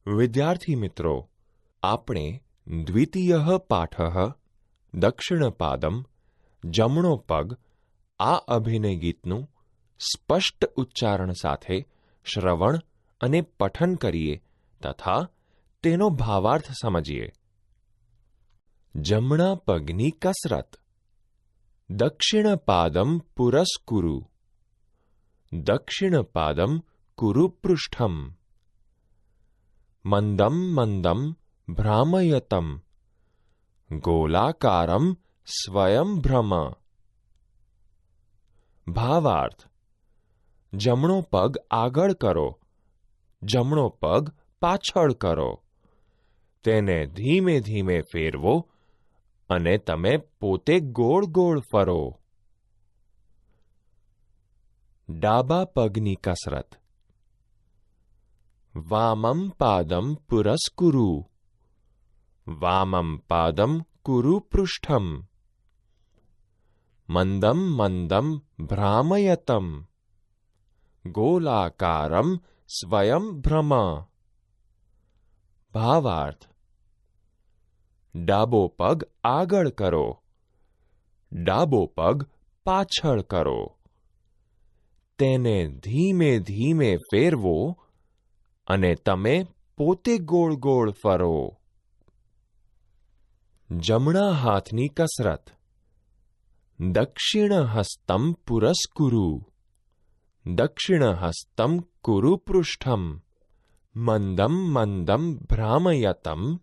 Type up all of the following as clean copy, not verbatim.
વિદ્યાર્થી મિત્રો, આપણે દ્વિતીયઃ પાઠઃ દક્ષિણપાદમ જમણો પગ આ અભિનય ગીતનું સ્પષ્ટ ઉચ્ચારણ સાથે શ્રવણ અને પઠન કરીએ તથા તેનો ભાવાર્થ સમજીએ. જમણા પગની કસરત. દક્ષિણપાદમ પુરસ્કુરુ. દક્ષિણપાદમ કુરુ પૃષ્ઠમ. મંદમ મંદમ ભ્રામયતમ. ગોલાકારમ સ્વયંભ્રમ. ભાવાર્થ. જમણો પગ આગળ કરો, જમણો પગ પાછળ કરો. તેને ધીમે ધીમે ફેરવો અને તમે પોતે ગોળ ગોળ ફરો. ડાબા પગની કસરત. વામમ પાદમ પુરસ્કુરુ. વામમ પાદમ કુરુ પૃષ્ઠમ. મંદમ મંદમ ભ્રામયતમ. ગોલાકારમ સ્વયંભ્રમ. ભાવાર્થ. ડાબો પગ આગળ કરો, ડાબો પગ પાછળ કરો. તેને ધીમે ધીમે ફેરવો અને તમે પોતે ગોળ ગોળ ફરો. જમણા હાથની કસરત. દક્ષિણ હસ્તમ પુરસ્કુરુ. દક્ષિણ હસ્તમ કુરુ પૃષ્ઠમ. મંદમ મંદમ ભ્રામયતમ.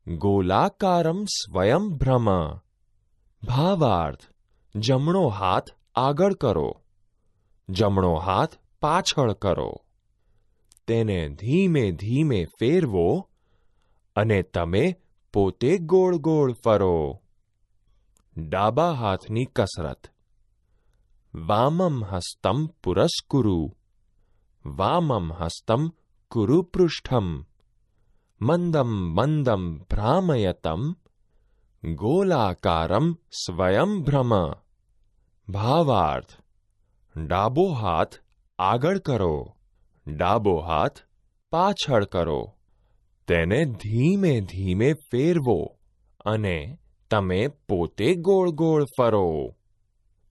ગોલાકારમ સ્વયંભ્રમ. ભાવાર્થ. જમણો હાથ આગળ કરો, જમણો હાથ પાછળ કરો. તેને ધીમે ધીમે ફેરવો અને તમે પોતે ગોળ ગોળ ફરો. ડાબા હાથની કસરત. વામમ હસ્તમ પુરસ્કુરુ. વામમ હસ્તમ કુરુ પૃષ્ઠમ. મંદમ મંદમ ભ્રામયતમ. ગોલાકારમ સ્વયંભ્રમ. ભાવાર્થ. ડાબો હાથ આગળ કરો, ડાબો હાથ પાછળ કરો. તેને ધીમે ધીમે ફેરવો અને તમે પોતે ગોળ ગોળ ફરો.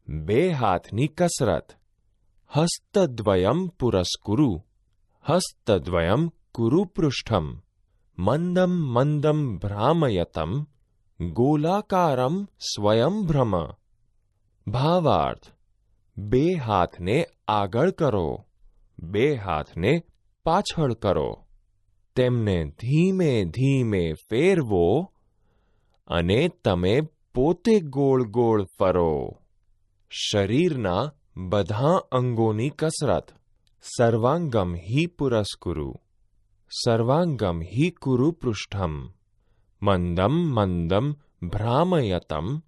બે હાથની કસરત. હસ્તદ્વયમ પુરસ્કુરુ. હસ્તદ્વયમ કુરુ પૃષ્ઠમ. મંદમ મંદમ ભ્રામયતમ. ગોલાકારમ સ્વયંભ્રમ. ભાવાર્થ. બે હાથને આગળ કરો, બે હાથને પાછળ કરો. તેમને ધીમે ધીમે ફેરવો અને તમે પોતે ગોળ ગોળ ફરો. શરીરના બધા અંગોની કસરત. સર્વાંગમ હિ પુરસ્કુરુ. સર્વાંગમ હિ કુરુ પૃષ્ઠમ. મંદમ મંદમ ભ્રામયતમ.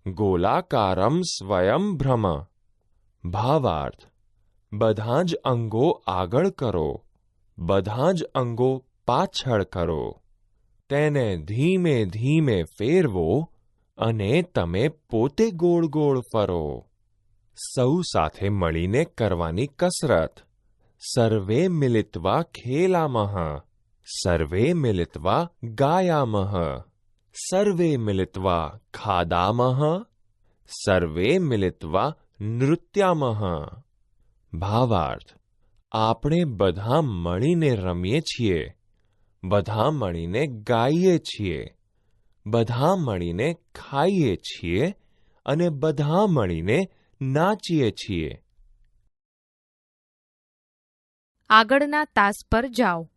ગોલાકારમ સ્વયંભ્રમ. ભાવાર્થ. બધા જ અંગો આગળ કરો, બધા જ અંગો પાછળ કરો. તેને ધીમે ધીમે ફેરવો અને તમે પોતે ગોળ ગોળ ફરો. સૌ સાથે મળીને કરવાની કસરત. સર્વે મિલિત્વા ખેલામઃ. સર્વે મિલિત્વા ગાયામઃ. સર્વે મિલિત્વા ખાદામઃ. સર્વે મિલિત્વા નૃત્યામઃ. ભાવાર્થ. આપણે બધા મળીને રમીએ છીએ, બધા મળીને ગાઈએ છીએ, બધા મળીને ખાઈએ છીએ અને બધા મળીને નાચીએ છીએ. આગળના તાસ પર જાઓ.